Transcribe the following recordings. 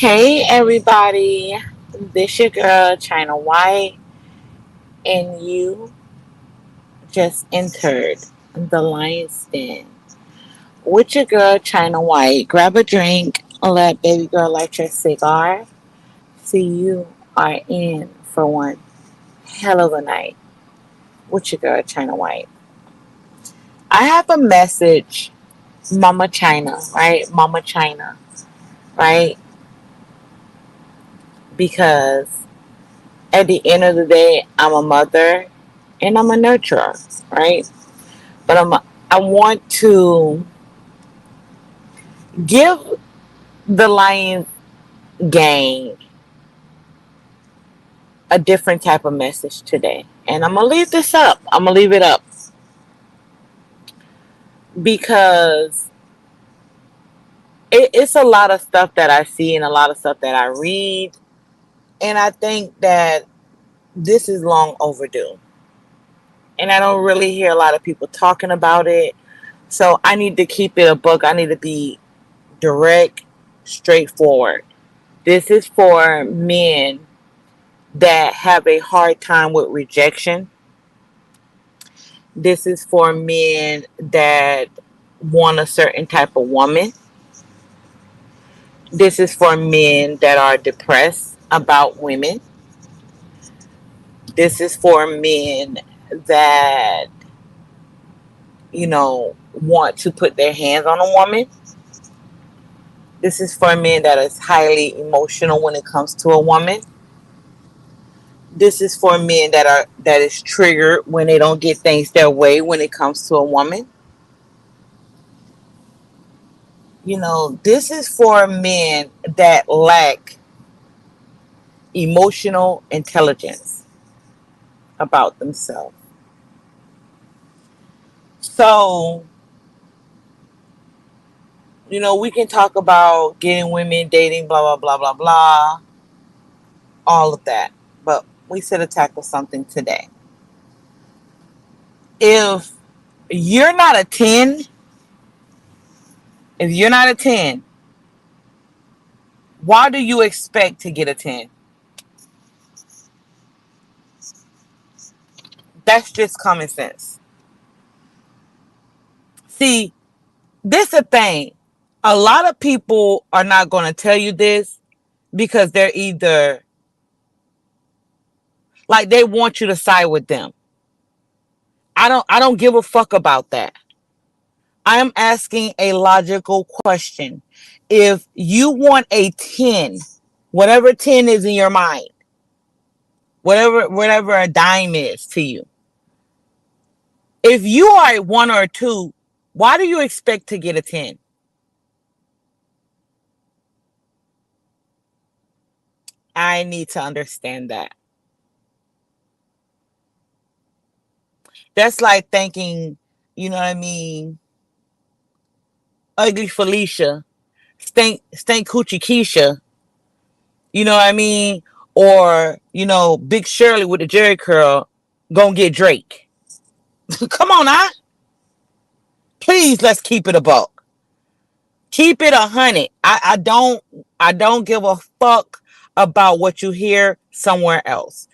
Hey everybody, this your girl China White, and you just entered the Lion's Den with your girl China White. Grab a drink, let baby girl light your cigar. See, you are in for one hell of a night with your girl China White. I have a message, Mama China, right? Mama China, right? Because at the end of the day, I'm a mother and I'm a nurturer, right? But I want to give the Lions gang a different type of message today. And I'm going to leave this up. I'm going to leave it up because it's a lot of stuff that I see and a lot of stuff that I read. And I think that this is long overdue. And I don't really hear a lot of people talking about it. So I need to keep it a book. I need to be direct, straightforward. This is for men that have a hard time with rejection. This is for men that want a certain type of woman. This is for men that are depressed about women. This is for men that, want to put their hands on a woman. This is for men that is highly emotional when it comes to a woman. This is for men that is triggered when they don't get things their way when it comes to a woman. This is for men that lack emotional intelligence about themselves. So, we can talk about getting women, dating, blah, blah, blah, blah, blah, all of that. But we said to tackle something today. If you're not a 10, if you're not a 10, why do you expect to get a 10? That's just common sense. See, this is a thing. A lot of people are not going to tell you this because they're either like they want you to side with them. I don't give a fuck about that. I am asking a logical question. If you want a 10, whatever 10 is in your mind, whatever a dime is to you. If you are a 1 or a 2, why do you expect to get a 10? I need to understand that. That's like thinking, you know what I mean, ugly Felicia, stink coochie Keisha, you know what I mean? Or, Big Shirley with the Jerry curl gonna get Drake. Come on now. Please, let's keep it a buck. Keep it 100. I don't give a fuck about what you hear somewhere else.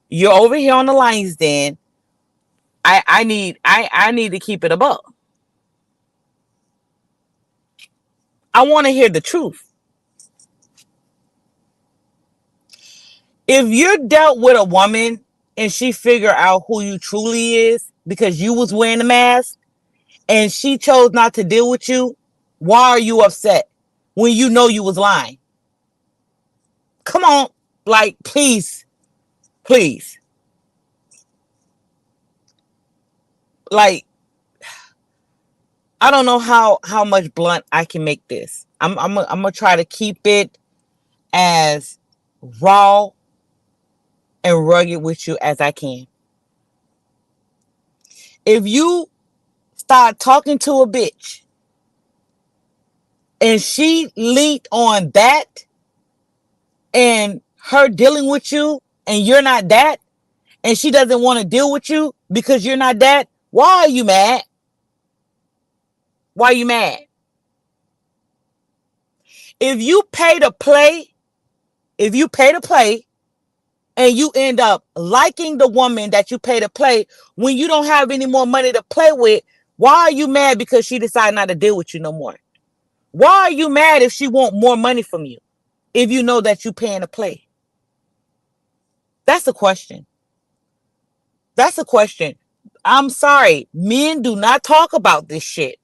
You're over here on the Lions Den. I need to keep it a buck. I want to hear the truth. If you're dealt with a woman and she figure out who you truly is because you was wearing the mask and she chose not to deal with you, why are you upset when you know you was lying? Come on, like please, please. Like I don't know how much blunt I can make this. I'm gonna try to keep it as raw and rugged with you as I can. If you start talking to a bitch and she leaned on that and her dealing with you and you're not that and she doesn't want to deal with you because you're not that, why are you mad? Why are you mad? If you pay to play If you pay to play and you end up liking the woman that you pay to play when you don't have any more money to play with, why are you mad because she decided not to deal with you no more? Why are you mad if she want more money from you if you know that you paying to play? That's the question. That's the question. I'm sorry. Men do not talk about this shit.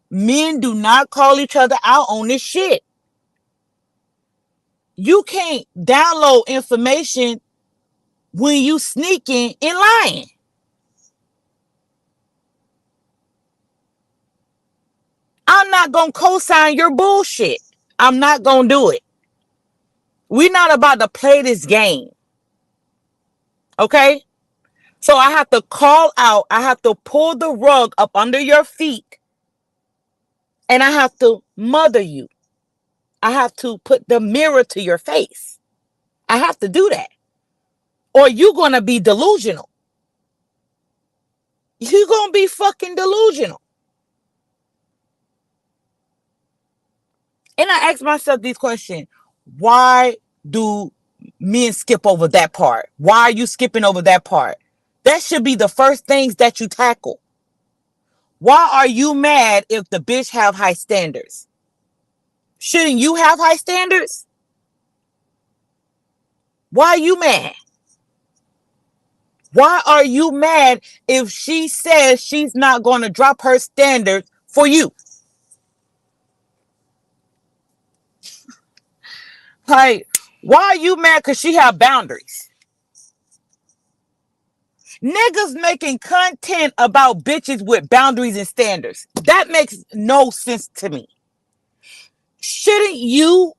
Men do not call each other out on this shit. You can't download information when you sneaking and lying. I'm not going to co-sign your bullshit. I'm not going to do it. We're not about to play this game. Okay? So I have to call out. I have to pull the rug up under your feet. And I have to mother you. I have to put the mirror to your face. I have to do that. Or you're going to be delusional. You're going to be fucking delusional. And I ask myself these questions. Why do men skip over that part? Why are you skipping over that part? That should be the first things that you tackle. Why are you mad if the bitch have high standards? Shouldn't you have high standards? Why are you mad? Why are you mad if she says she's not going to drop her standards for you? Like, why are you mad because she have boundaries? Niggas making content about bitches with boundaries and standards. That makes no sense to me. Shouldn't you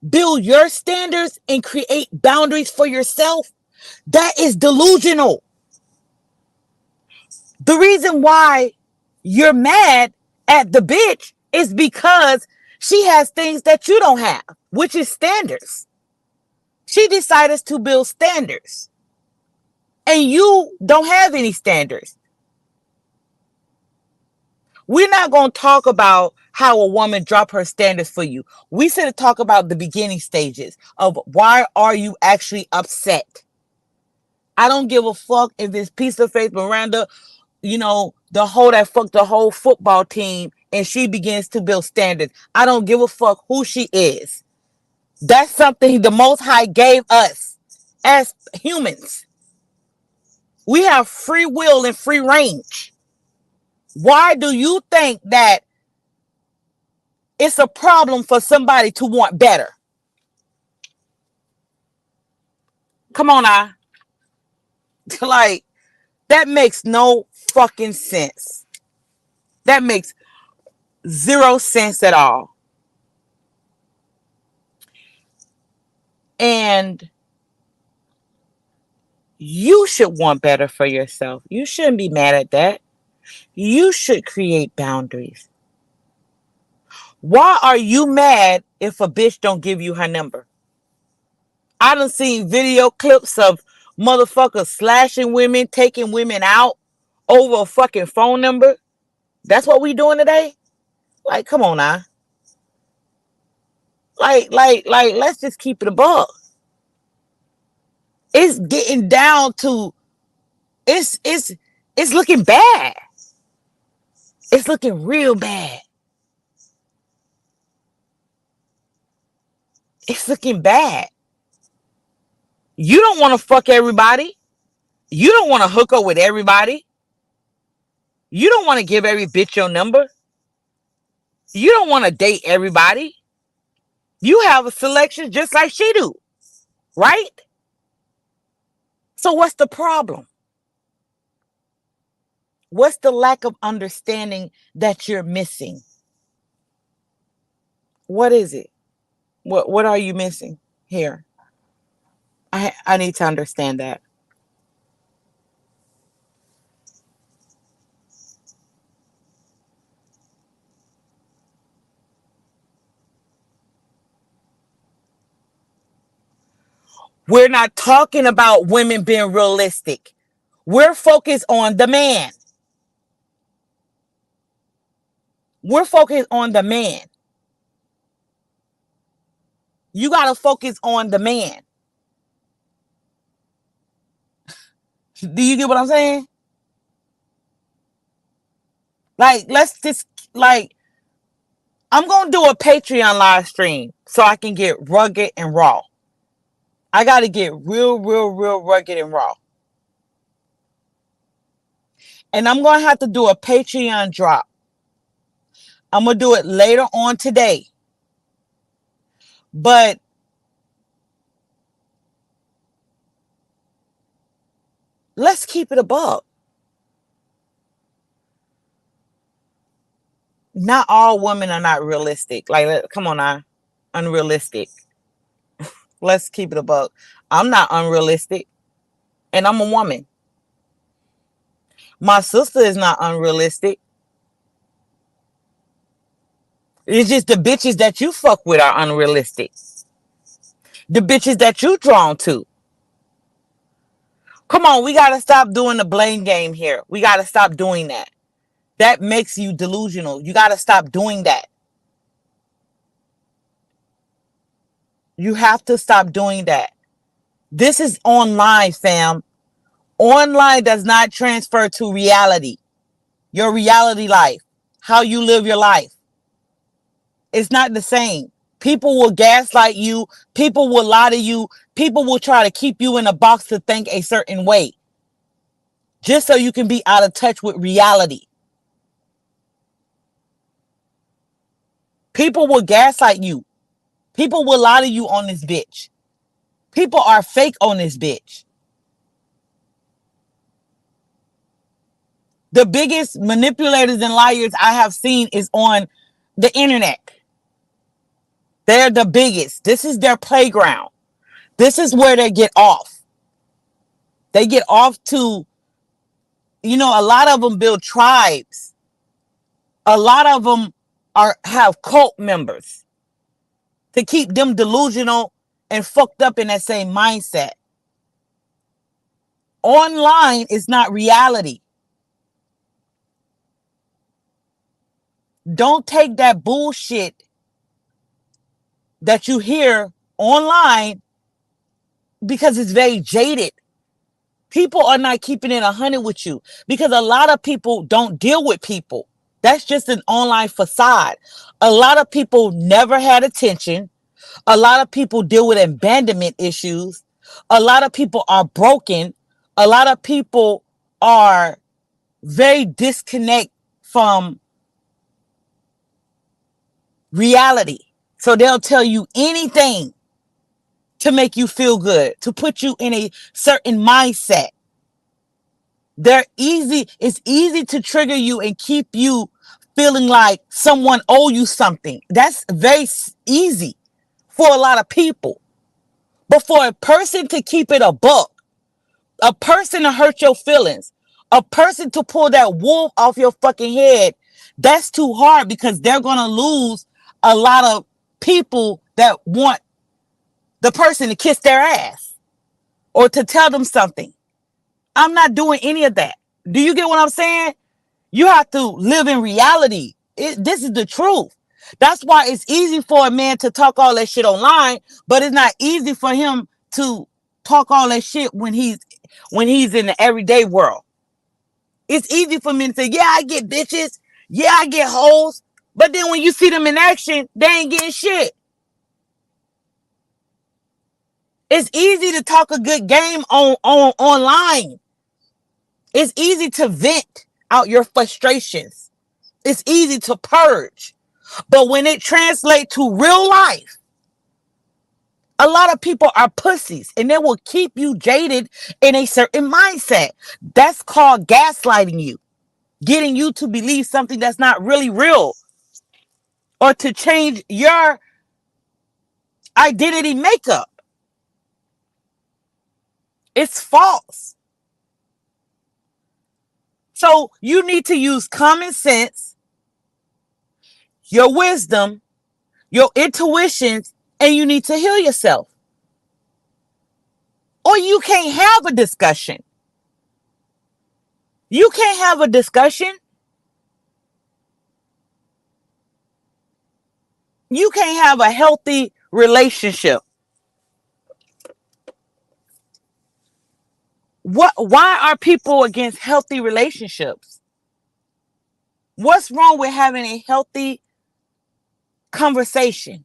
build your standards and create boundaries for yourself? That is delusional. The reason why you're mad at the bitch is because she has things that you don't have, which is standards. She decided to build standards. And you don't have any standards. We're not going to talk about how a woman dropped her standards for you. We said to talk about the beginning stages of why are you actually upset. I don't give a fuck if this piece of face Miranda, the hoe that fucked the whole football team and she begins to build standards. I don't give a fuck who she is. That's something the Most High gave us as humans. We have free will and free range. Why do you think that it's a problem for somebody to want better? Come on now. Like, that makes no fucking sense. That makes zero sense at all. And you should want better for yourself. You shouldn't be mad at that. You should create boundaries. Why are you mad if a bitch don't give you her number? I done seen video clips of motherfuckers slashing women, taking women out over a fucking phone number. That's what we doing today? Like, come on now. Like, let's just keep it above. It's getting down to it's looking bad. It's looking real bad. It's looking bad. You don't want to fuck everybody. You don't want to hook up with everybody. You don't want to give every bitch your number. You don't want to date everybody. You have a selection just like she do, right? So what's the problem? What's the lack of understanding that you're missing? What is it? What are you missing here? I need to understand that. We're not talking about women being realistic. We're focused on the man. We're focused on the man. You got to focus on the man. Do you get what I'm saying? Like, let's just, like, I'm going to do a Patreon live stream so I can get rugged and raw. I got to get real, real, real rugged and raw. And I'm going to have to do a Patreon drop. I'm going to do it later on today. But let's keep it above. Not all women are not realistic. Like, come on now. Unrealistic. Let's keep it above. I'm not unrealistic. And I'm a woman. My sister is not unrealistic. It's just the bitches that you fuck with are unrealistic. The bitches that you drawn to. Come on, we got to stop doing the blame game here. We got to stop doing that. That makes you delusional. You got to stop doing that. You have to stop doing that. This is online, fam. Online does not transfer to reality. Your reality life. How you live your life. It's not the same. People will gaslight you. People will lie to you. People will try to keep you in a box to think a certain way. Just so you can be out of touch with reality. People will gaslight you. People will lie to you on this bitch. People are fake on this bitch. The biggest manipulators and liars I have seen is on the internet. They're the biggest. This is their playground. This is where they get off. They get off to, a lot of them build tribes. A lot of them have cult members to keep them delusional and fucked up in that same mindset. Online is not reality. Don't take that bullshit that you hear online because it's very jaded. People are not keeping it 100 with you because a lot of people don't deal with people. That's just an online facade. A lot of people never had attention. A lot of people deal with abandonment issues. A lot of people are broken. A lot of people are very disconnect from reality. So they'll tell you anything to make you feel good, to put you in a certain mindset. It's easy to trigger you and keep you feeling like someone owe you something. That's very easy for a lot of people. But for a person to keep it a buck, a person to hurt your feelings, a person to pull that wool off your fucking head, that's too hard because they're going to lose a lot of people that want the person to kiss their ass or to tell them something. I'm not doing any of that. Do you get what I'm saying? You have to live in reality. This is the truth. That's why it's easy for a man to talk all that shit online, but it's not easy for him to talk all that shit when he's in the everyday world. It's easy for men to say, yeah, I get bitches. Yeah, I get hoes. But then when you see them in action, they ain't getting shit. It's easy to talk a good game on online. It's easy to vent out your frustrations. It's easy to purge. But when it translates to real life, a lot of people are pussies and they will keep you jaded in a certain mindset. That's called gaslighting you, getting you to believe something that's not really real or to change your identity makeup. It's false. So you need to use common sense, your wisdom, your intuitions, and you need to heal yourself. Or you can't have a discussion. You can't have a discussion. You can't have a healthy relationship. Why are people against healthy relationships? What's wrong with having a healthy conversation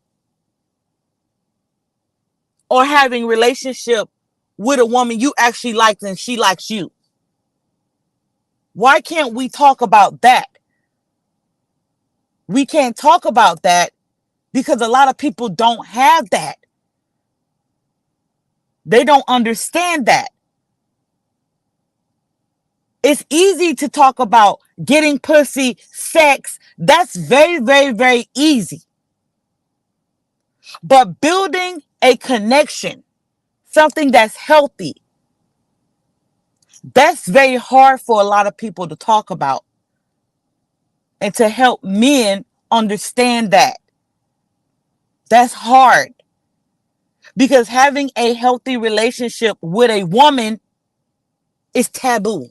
or having relationship with a woman you actually like and she likes you? Why can't we talk about that? We can't talk about that because a lot of people don't have that. They don't understand that. It's easy to talk about getting pussy, sex. That's very, very, very easy. But building a connection, something that's healthy, that's very hard for a lot of people to talk about and to help men understand that. That's hard because having a healthy relationship with a woman is taboo.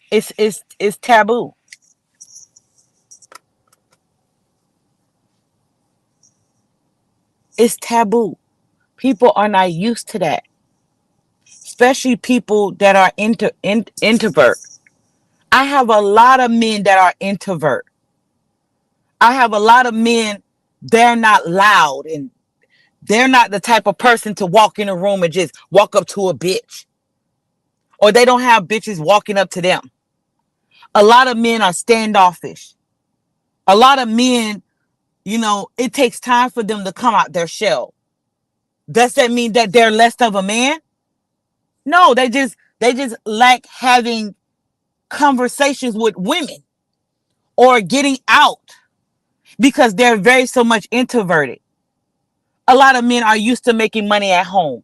It's taboo. It's taboo. People are not used to that, especially people that are introvert. I have a lot of men that are introvert. I have a lot of men, they're not loud and they're not the type of person to walk in a room and just walk up to a bitch. Or they don't have bitches walking up to them. A lot of men are standoffish. A lot of men, it takes time for them to come out their shell. Does that mean that they're less of a man? No, they just lack having conversations with women or getting out because they're very so much introverted. A lot of men are used to making money at home.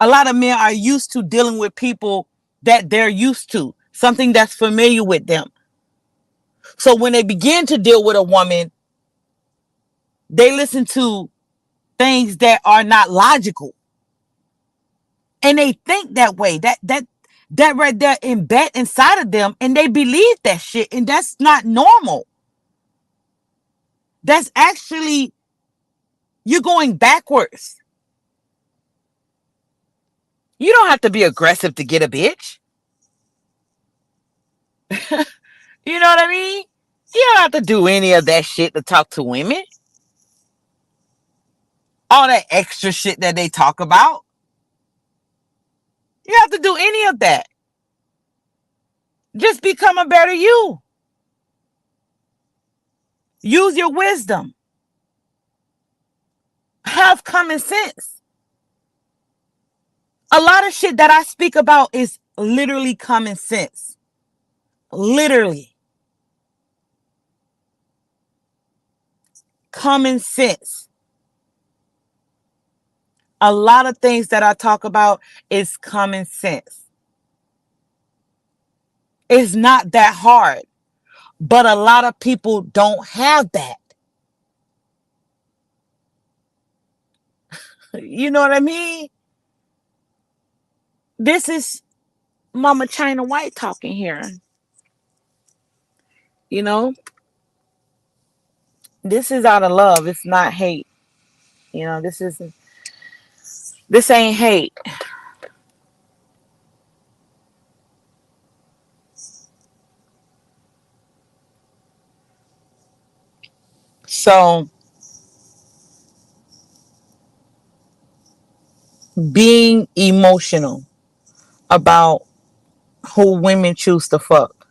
A lot of men are used to dealing with people that they're used to, something that's familiar with them. So when they begin to deal with a woman, they listen to things that are not logical. And they think that way. That right there embed inside of them and they believe that shit. And that's not normal. That's actually, you're going backwards. You don't have to be aggressive to get a bitch. You know what I mean? You don't have to do any of that shit to talk to women. All that extra shit that they talk about. You don't have to do any of that. Just become a better you. Use your wisdom. Have common sense. A lot of shit that I speak about is literally common sense. Literally. Common sense. A lot of things that I talk about is common sense. It's not that hard, but a lot of people don't have that. You know what I mean? This is Mama China White talking here. You know, this is out of love. It's not hate. This ain't hate. So being emotional about who women choose to fuck.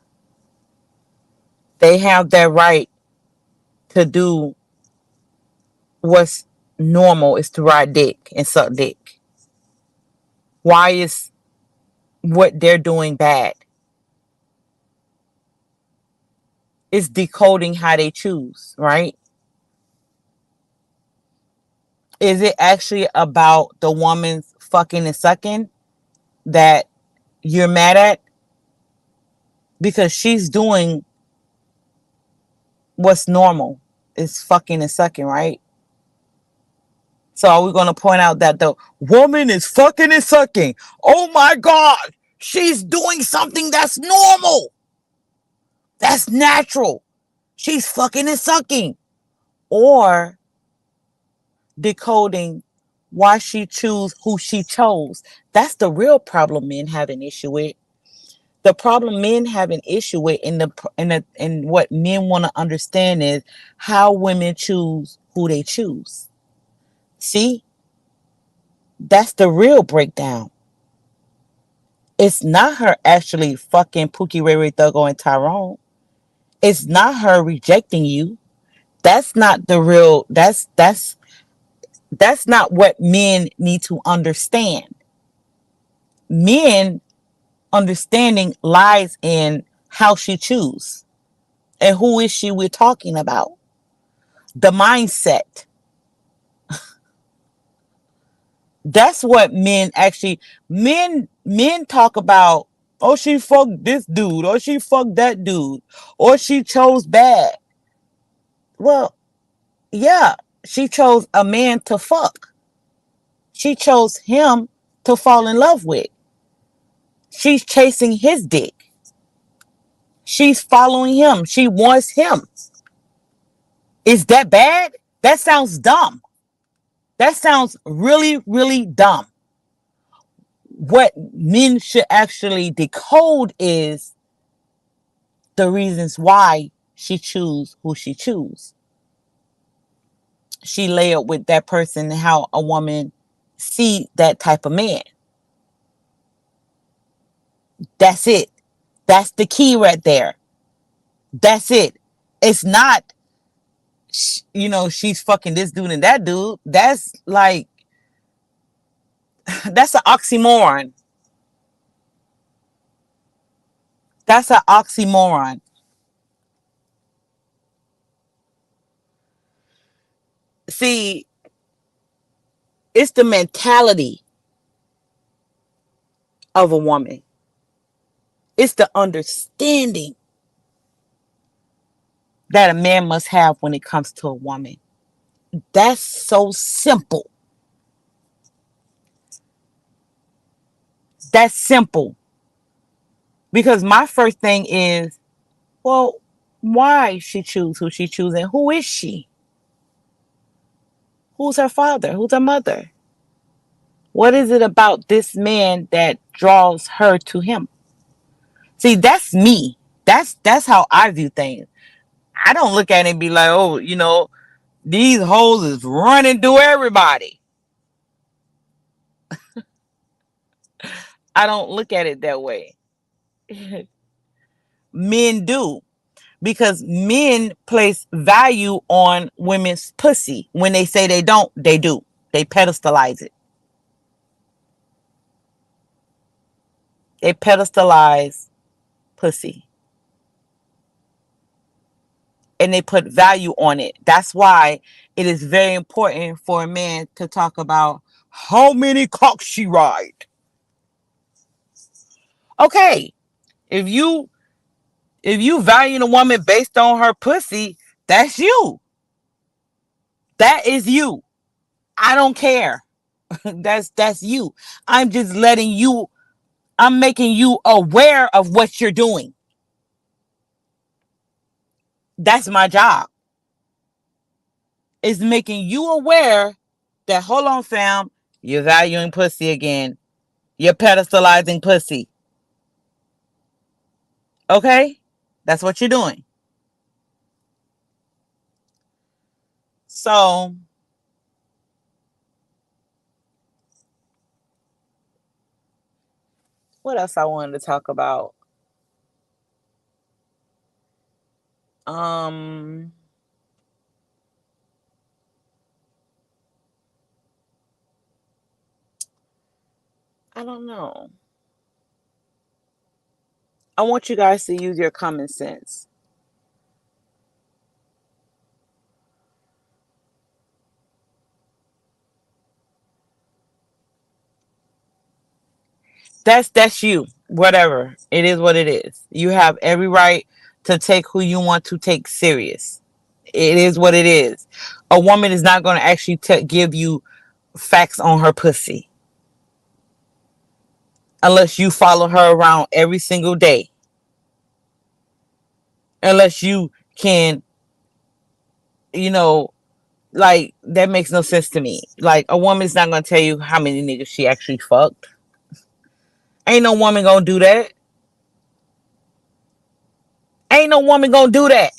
They have that right to do what's normal is to ride dick and suck dick. Why is what they're doing bad? It's decoding how they choose, right? Is it actually about the woman's fucking and sucking that you're mad at? Because she's doing what's normal is fucking and sucking, right? So are we going to point out that the woman is fucking and sucking? Oh my God, she's doing something that's normal. That's natural. She's fucking and sucking. Or decoding why she chose who she chose. That's the real problem men have an issue with. The problem men have an issue with in what men want to understand is how women choose who they choose. See, that's the real breakdown. It's not her actually fucking Pookie Ray Ray Thuggo and Tyrone. It's not her rejecting you. That's not the real. That's not what men need to understand. Men understanding lies in how she choose and who is she we're talking about. The mindset. That's what men actually men talk about. Oh, she fucked this dude, or she fucked that dude, or she chose bad. Well, yeah, she chose a man to fuck. She chose him to fall in love with. She's chasing his dick. She's following him. She wants him. Is that bad? That sounds dumb. That sounds really, really dumb. What men should actually decode is the reasons why she choose who she choose. She layered with that person how a woman see that type of man. That's it. That's the key right there. That's it. It's not, she's fucking this dude and that dude. That's like, that's an oxymoron. That's an oxymoron. See, it's the mentality of a woman. It's the understanding that a man must have when it comes to a woman. That's so simple. That's simple. Because my first thing is, well, why she choose who she choose and who is she? Who's her father? Who's her mother? What is it about this man that draws her to him? See, that's me. That's how I view things. I don't look at it and be like, oh, these hoes is running through everybody. I don't look at it that way. Men do. Because men place value on women's pussy. When they say they don't, they do. They pedestalize it. They pedestalize pussy. And they put value on it. That's why it is very important for a man to talk about how many cocks she ride. Okay, if you value a woman based on her pussy, that's you. That is you. I don't care. That's you. I'm just letting you. I'm making you aware of what you're doing. That's my job. Is making you aware that, hold on, fam, you're valuing pussy again. You're pedestalizing pussy. Okay? That's what you're doing. So, what else I wanted to talk about? Um, I don't know. I want you guys to use your common sense. That's you. Whatever. It is what it is. You have every right to take who you want to take serious. It is what it is. A woman is not going to actually give you facts on her pussy unless you follow her around every single day. Unless you can, you know, like that makes no sense to me. Like a woman's not gonna tell you how many niggas she actually fucked. Ain't no woman gonna do that. Ain't no woman gonna do that.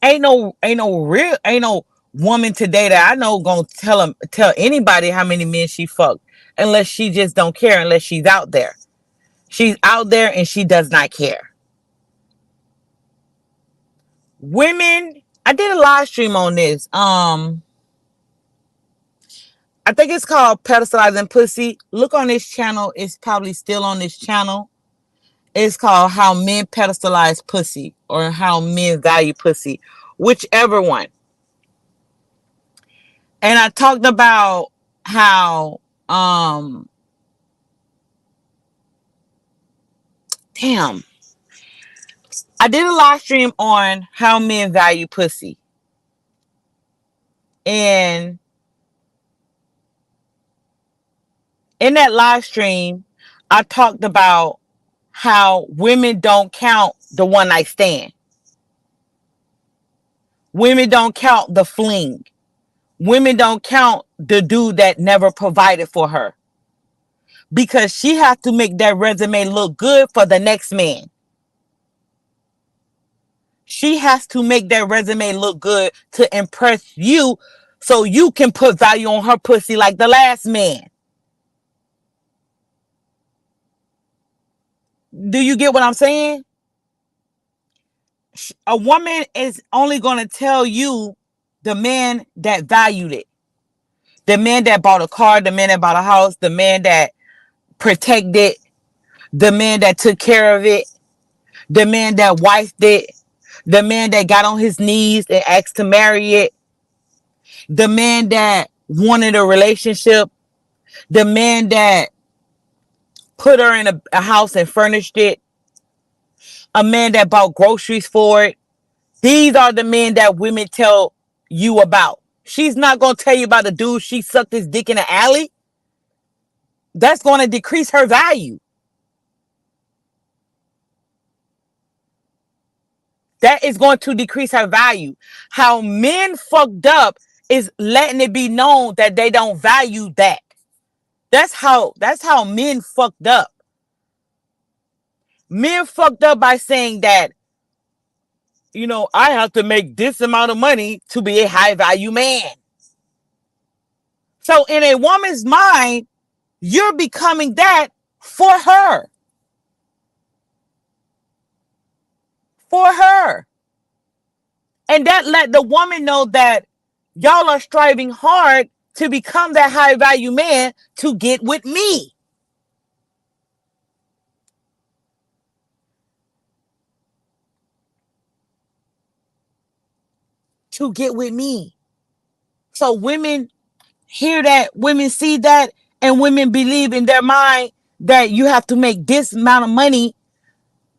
Ain't no woman today that I know gonna tell anybody how many men she fucked unless she just don't care, unless she's out there. She's out there and she does not care. Women, I did a live stream on this. I think it's called Pedestalizing Pussy. Look on this channel. It's probably still on this channel. It's called How Men Pedestalize Pussy or How Men Value Pussy, whichever one. And I talked about how damn. I did a live stream on how men value pussy. And in that live stream, I talked about how women don't count the one night stand. Women don't count the fling. Women don't count the dude that never provided for her. Because she has to make that resume look good for the next man. She has to make that resume look good to impress you so you can put value on her pussy like the last man. Do you get what I'm saying? A woman is only going to tell you the man that valued it. The man that bought a car, the man that bought a house, the man that protected it, the man that took care of it, the man that wifed it, the man that got on his knees and asked to marry it, the man that wanted a relationship, the man that put her in a house and furnished it, a man that bought groceries for it. These are the men that women tell you about. She's not going to tell you about the dude she sucked his dick in the alley. That's going to decrease her value. That is going to decrease her value. How men fucked up is letting it be known that they don't value that. That's how men fucked up. Men fucked up by saying that, I have to make this amount of money to be a high value man. So in a woman's mind, you're becoming that for her. For her. And that let the woman know that y'all are striving hard to become that high value man to get with me. To get with me. So women hear that, women see that, and women believe in their mind that you have to make this amount of money.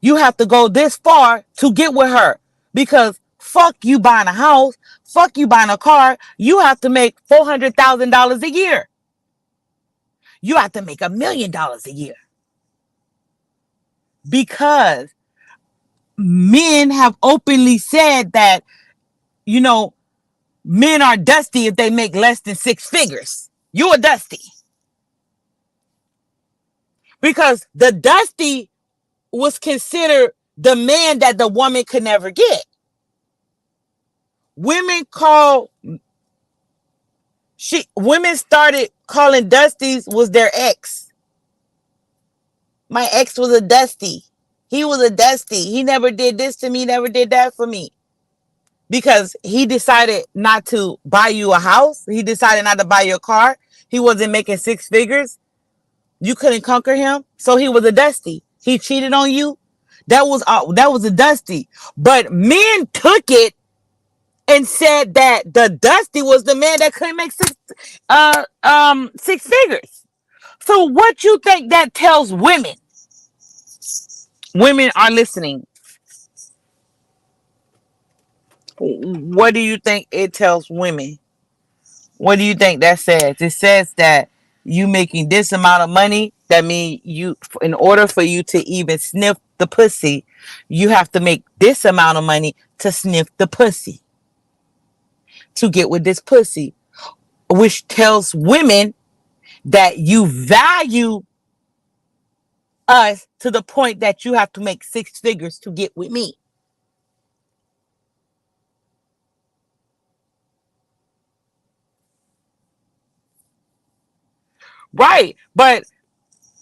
You have to go this far to get with her. Because fuck you buying a house. Fuck you buying a car. You have to make $400,000 a year. You have to make $1 million a year. Because men have openly said that, men are dusty if they make less than 6 figures. You are dusty. Because the dusty was considered the man that the woman could never get. Women started calling dusties was their ex. My ex was a dusty. He was a dusty. He never did this to me, never did that for me. Because he decided not to buy you a house. He decided not to buy you a car. He wasn't making 6 figures. You couldn't conquer him. So he was a dusty. He cheated on you. That was a dusty. But men took it and said that the dusty was the man that couldn't make 6 figures. So what you think that tells women? Women are listening. What do you think it tells women? What do you think that says? It says that you making this amount of money. That means in order for you to even sniff the pussy, you have to make this amount of money to sniff the pussy. to get with this pussy, which tells women that you value us to the point that you have to make six figures to get with me. Right. But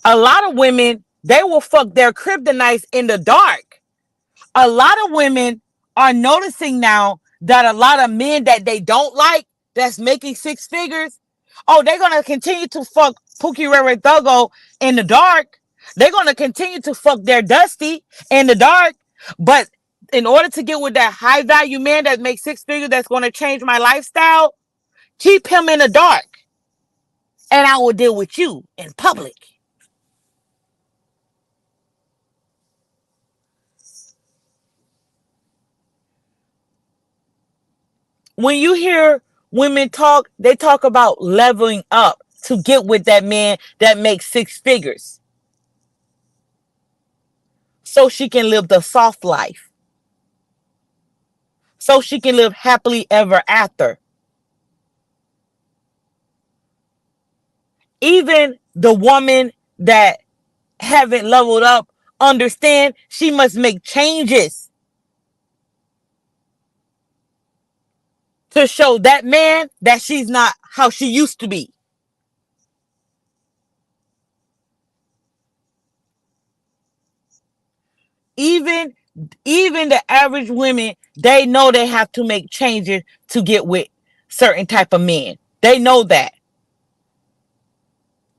a lot of women, they will fuck their kryptonites in the dark. A lot of women are noticing now that a lot of men that they don't like, that's making six figures, oh, they're going to continue to fuck Pookie Ray Ray Thuggo in the dark. They're going to continue to fuck their Dusty in the dark. But in order to get with that high value man that makes six figures, that's going to change my lifestyle, keep him in the dark. And I will deal with you in public. When you hear women talk, they talk about leveling up to get with that man that makes six figures so she can live the soft life, so she can live happily ever after. Even the woman that haven't leveled up understand she must make changes to show that man that she's not how she used to be. Even even the average women, they know they have to make changes to get with certain type of men. They know that.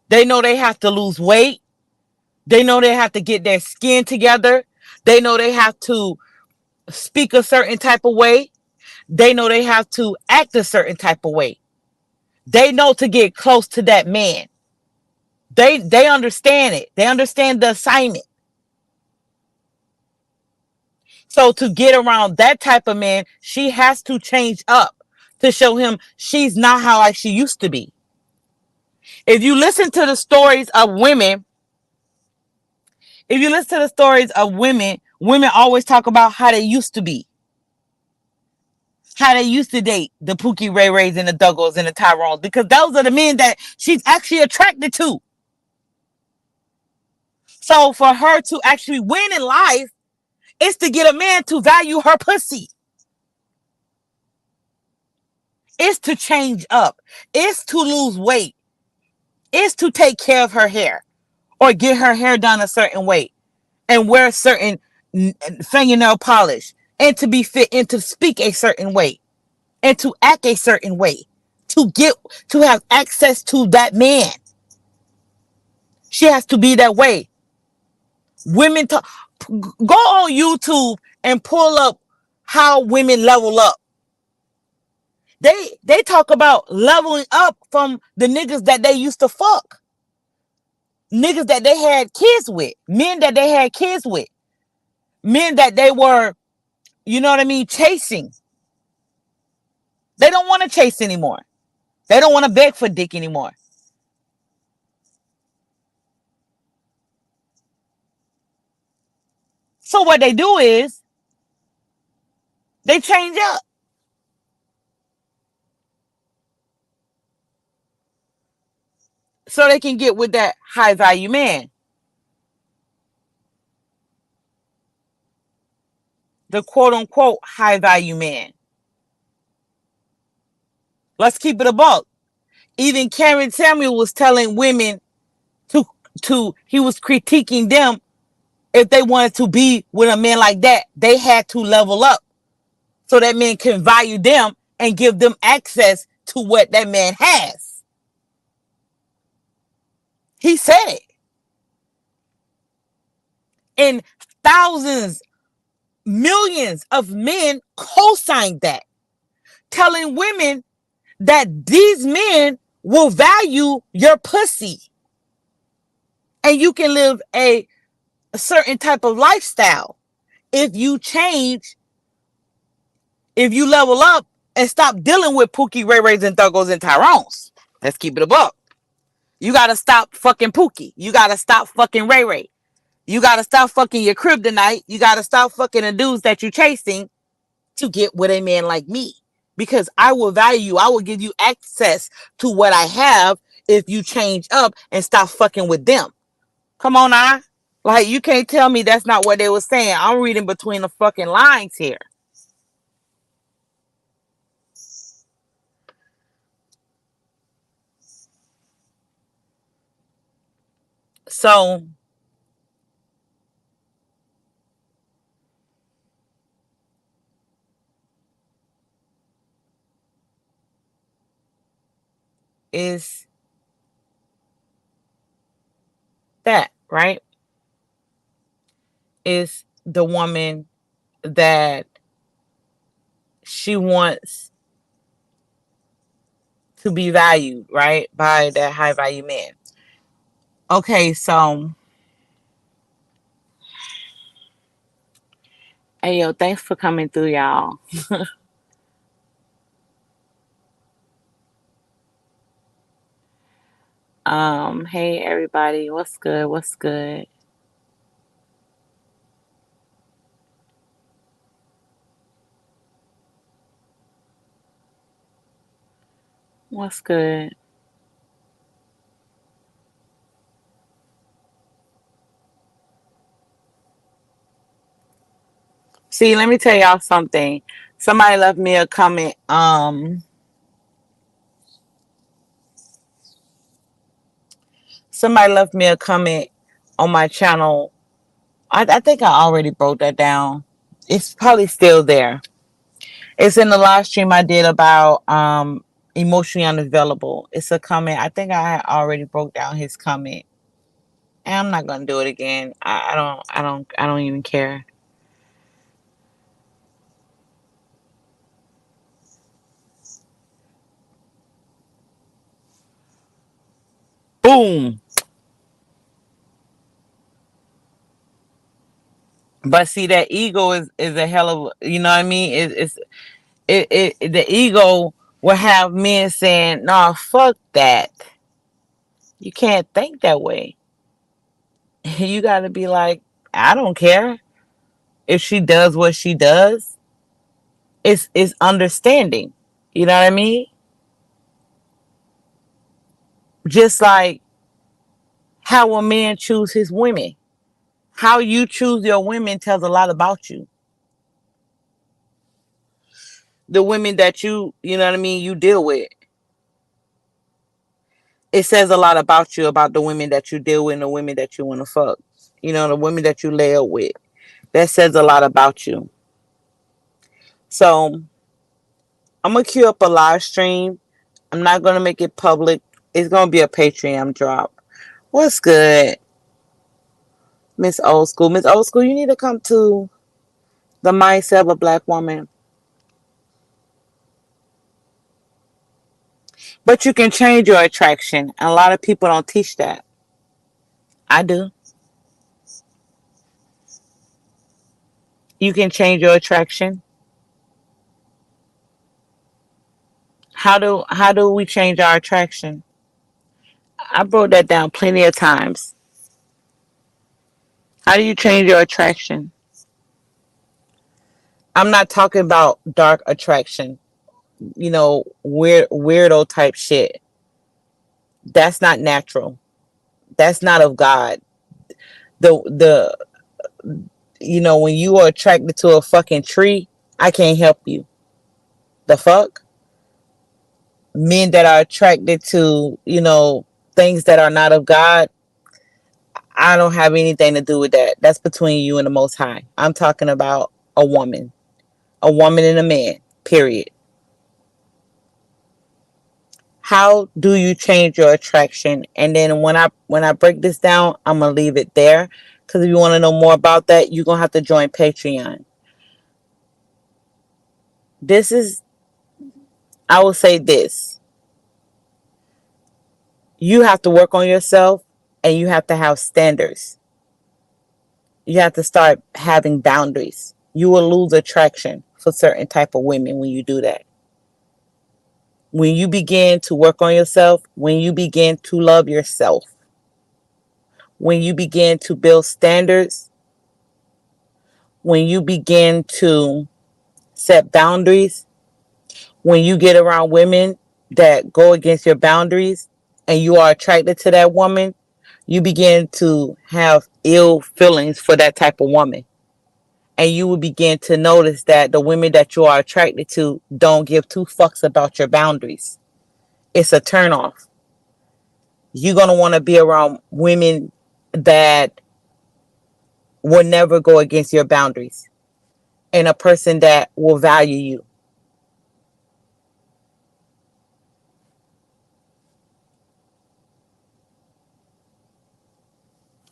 They know they have to lose weight. They know they have to get their skin together. They know they have to speak a certain type of way. They know they have to act a certain type of way. They know to get close to that man. They understand it. They understand the assignment. So to get around that type of man, she has to change up to show him she's not how like she used to be. If you listen to the stories of women, if you listen to the stories of women, women always talk about how they used to be. How they used to date the Pookie Ray Rays and the Duggos and the Tyrones, because those are the men that she's actually attracted to. So for her to actually win in life, it's to get a man to value her pussy. It's to change up. It's to lose weight. It's to take care of her hair or get her hair done a certain way and wear certain fingernail polish and to be fit and to speak a certain way and to act a certain way to get to have access to that man. She has to be that way. Women talk, go on YouTube and pull up how women level up. They talk about leveling up from the niggas that they used to fuck. Niggas that they had kids with. Men that they had kids with. Men that they were, you know what I mean, chasing. They don't want to chase anymore. They don't want to beg for dick anymore. So what they do is they change up. So they can get with that high value man. The quote unquote high value man. Let's keep it a buck. Even Karen Samuel was telling women to he was critiquing them if they wanted to be with a man like that, they had to level up so that man can value them and give them access to what that man has. He said it. And thousands, millions of men co-signed that, telling women that these men will value your pussy and you can live a certain type of lifestyle if you change, if you level up and stop dealing with Pookie, Ray Rays, and Thuggos and Tyrones. Let's keep it a buck. You gotta stop fucking Pookie. You gotta stop fucking Ray Ray. You gotta stop fucking your kryptonite. You gotta stop fucking the dudes that you're chasing to get with a man like me. because I will value you. I will give you access to what I have if you change up and stop fucking with them. Come on now. Like, you can't tell me that's not what they were saying. I'm reading between the fucking lines here. So is that, right? Is the woman that she wants to be valued, right? By that high value man. Okay, so hey yo, thanks for coming through, y'all. Hey everybody, what's good? What's good? What's good? See, let me tell y'all something. Somebody left me a comment. Somebody left me a comment on my channel. I think I already broke that down. It's probably still there. It's in the live stream I did about emotionally unavailable. It's a comment. I think I already broke down his comment. And I'm not gonna do it again. I don't even care. Boom. But see, that ego is a hell of, you know what I mean? The ego will have men saying, "Nah, fuck that. You can't think that way." You got to be like, "I don't care if she does what she does." It's understanding. You know what I mean? Just like how a man choose his women. How you choose your women tells a lot about you. The women that you know what I mean, you deal with. It says a lot about you, about the women that you deal with and the women that you want to fuck. You know, the women that you lay up with. That says a lot about you. So I'm gonna queue up a live stream. I'm not gonna make it public. It's gonna be a Patreon drop. What's good, Miss Old School? Miss Old School, you need to come to the mindset of a black woman. But you can change your attraction. And a lot of people don't teach that. I do. You can change your attraction. How do we change our attraction? I broke that down plenty of times. How do you change your attraction? I'm not talking about dark attraction, weirdo type shit. That's not natural. That's not of God. The when you are attracted to a fucking tree, I can't help you. The fuck? Men that are attracted to, things that are not of God, I don't have anything to do with that. That's between you and the Most High. I'm talking about a woman and a man, period. How do you change your attraction? And then when I break this down, I'm gonna leave it there, because if you want to know more about that, you're gonna have to join Patreon. This is, I will say this: you have to work on yourself, and you have to have standards. You have to start having boundaries. You will lose attraction for certain type of women when you do that. When you begin to work on yourself, when you begin to love yourself, when you begin to build standards, when you begin to set boundaries, when you get around women that go against your boundaries and you are attracted to that woman, you begin to have ill feelings for that type of woman. And you will begin to notice that the women that you are attracted to don't give two fucks about your boundaries. It's a turnoff. You're going to want to be around women that will never go against your boundaries and a person that will value you.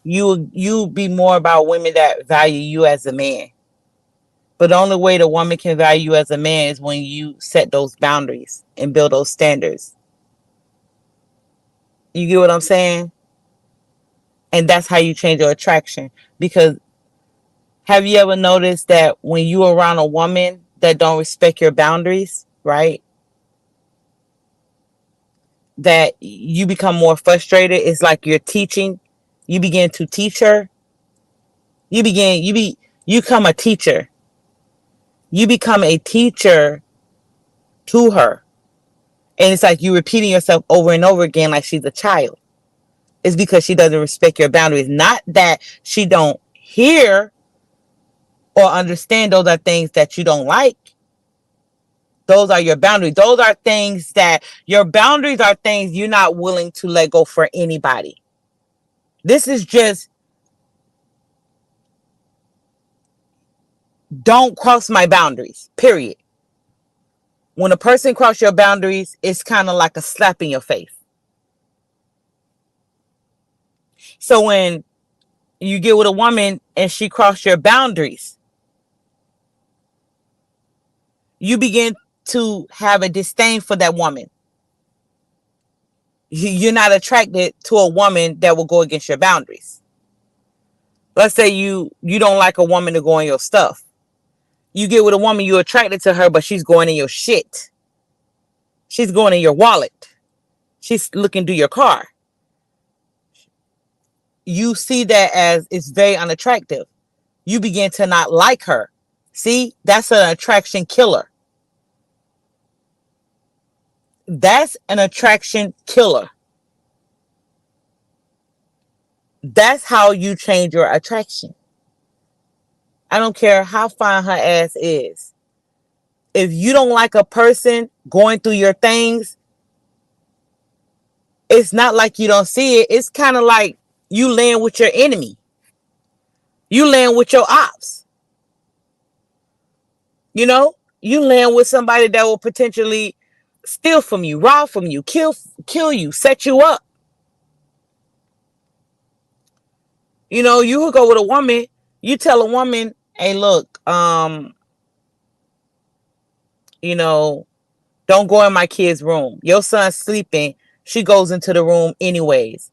You be more about women that value you as a man. But the only way the woman can value you as a man is when you set those boundaries and build those standards. You get what I'm saying? And that's how you change your attraction. Because have you ever noticed that when you are around a woman that don't respect your boundaries, right? That you become more frustrated. It's like you're teaching. You begin to teach her. You become a teacher. You become a teacher to her. And it's like you repeating yourself over and over again like she's a child. It's because she doesn't respect your boundaries. Not that she don't hear or understand those are things that you don't like. Those are your boundaries. Those are things that your boundaries are things you're not willing to let go for anybody. This is just don't cross my boundaries, period. When a person crosses your boundaries, it's kind of like a slap in your face. So when you get with a woman and she crosses your boundaries, you begin to have a disdain for that woman. You're not attracted to a woman that will go against your boundaries. Let's say you don't like a woman to go in your stuff. You get with a woman, you're attracted to her, but she's going in your shit. She's going in your wallet. She's looking through your car. You see that as it's very unattractive. You begin to not like her. See, that's an attraction killer. That's an attraction killer. That's how you change your attraction. I don't care how fine her ass is. If you don't like a person going through your things, it's not like you don't see it. It's kind of like you laying with your enemy. You laying with your ops. You know, you laying with somebody that will potentially steal from you, rob from you, kill you, set you up. You know, you will go with a woman. You tell a woman, "Hey, look, you know, don't go in my kid's room. Your son's sleeping." She goes into the room anyways.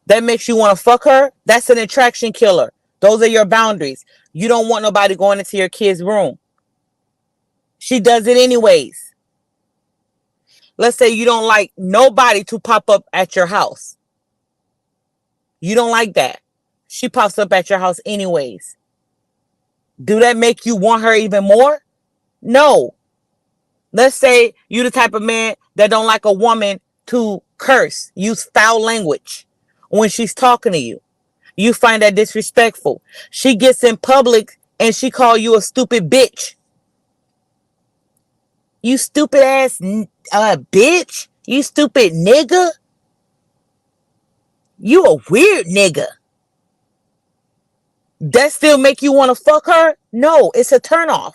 That makes you want to fuck her. That's an attraction killer. Those are your boundaries. You don't want nobody going into your kid's room. She does it anyways. Let's say you don't like nobody to pop up at your house. You don't like that. She pops up at your house anyways. Do that make you want her even more? No. Let's say you the type of man that don't like a woman to curse, use foul language when she's talking to you. You find that disrespectful. She gets in public and she call you a stupid bitch. You stupid ass bitch. You stupid nigga. You a weird nigga. That still make you want to fuck her? No, it's a turnoff.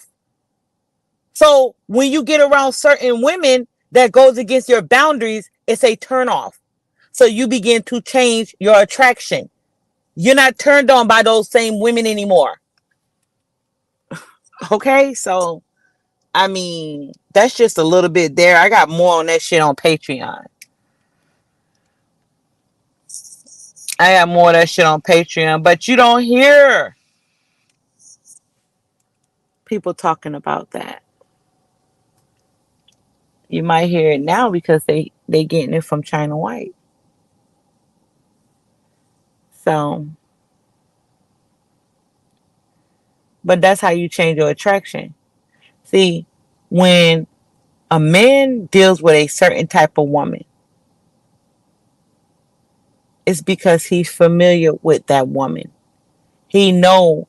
So when you get around certain women that goes against your boundaries, it's a turnoff. So you begin to change your attraction. You're not turned on by those same women anymore. Okay, so I mean, that's just a little bit there. I got more on that shit on Patreon. I got more of that shit on Patreon, but you don't hear people talking about that. You might hear it now because they getting it from China White. So, but that's how you change your attraction. See, when A man deals with a certain type of woman, it's because he's familiar with that woman. He know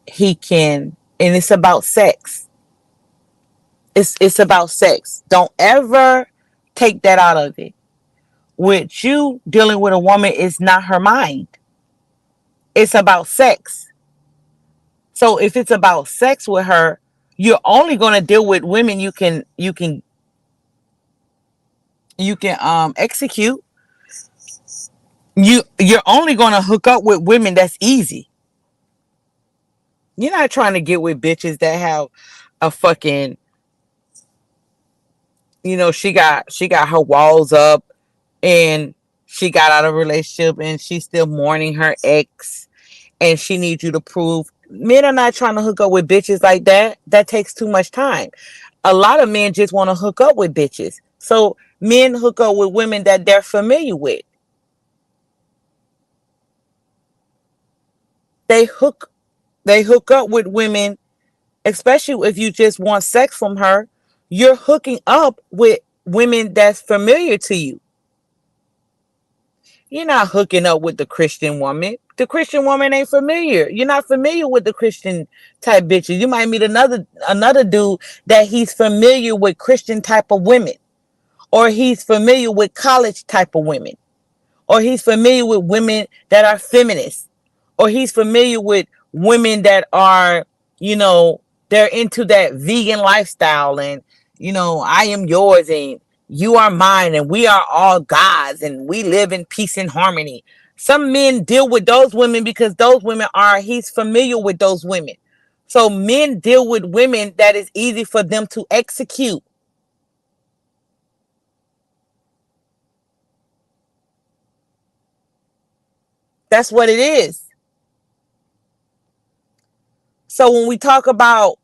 he can, and it's about sex. It's about sex. Don't ever take that out of it. With you dealing with a woman, is not her mind. It's about sex. So if it's about sex with her, you're only going to deal with women you can execute. You're only going to hook up with women that's easy. You're not trying to get with bitches that have a fucking, she got her walls up, and she got out of a relationship and she's still mourning her ex, and she needs you to prove. Men are not trying to hook up with bitches like that. That takes too much time. A lot of men just want to hook up with bitches. So men hook up with women that they're familiar with. They hook they hook up with women, especially if you just want sex from her. You're hooking up with women that's familiar to you. You're not hooking up with the Christian woman. The Christian woman ain't familiar. You're not familiar with the Christian type bitches. You might meet another dude that he's familiar with Christian type of women, or he's familiar with college type of women, or he's familiar with women that are feminists, or he's familiar with women that are, they're into that vegan lifestyle, and I am yours and you are mine, and we are all gods, and we live in peace and harmony. Some men deal with those women because those women are, he's familiar with those women. So men deal with women that is easy for them to execute. That's what it is. So when we talk about,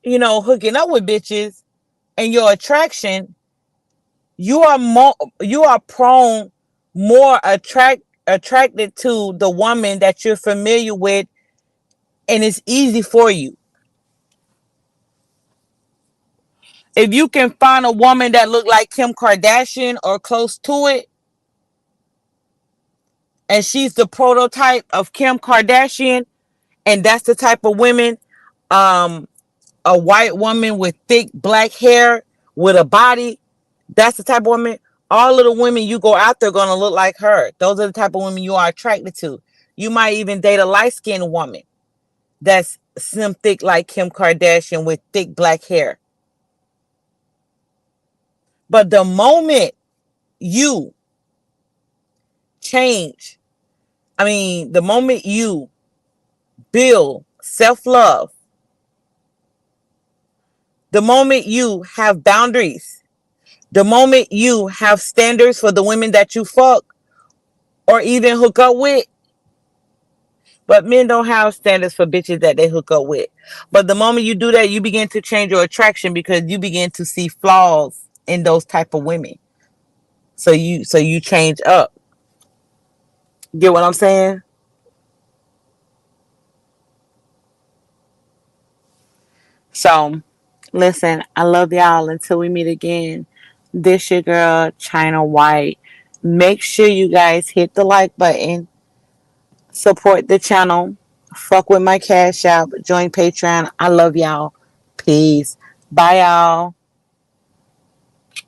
hooking up with bitches and your attraction, you are prone more attracted to the woman that you're familiar with, and it's easy for you. If you can find a woman that look like Kim Kardashian or close to it, and she's the prototype of Kim Kardashian, and that's the type of women, um a white woman with thick black hair with a body, that's the type of woman. All of the women you go out there are gonna look like her. Those are the type of women you are attracted to. You might even date a light-skinned woman that's slim thick like Kim Kardashian with thick black hair. But the moment you change, the moment you build self-love, the moment you have boundaries, the moment you have standards for the women that you fuck or even hook up with. But men don't have standards for bitches that they hook up with. But the moment you do that, you begin to change your attraction because you begin to see flaws in those type of women. So you change up. Get what I'm saying? So listen, I love y'all. Until we meet again. This your girl, China White. Make sure you guys hit the like button. Support the channel. Fuck with my cash app. Join Patreon. I love y'all. Peace. Bye, y'all.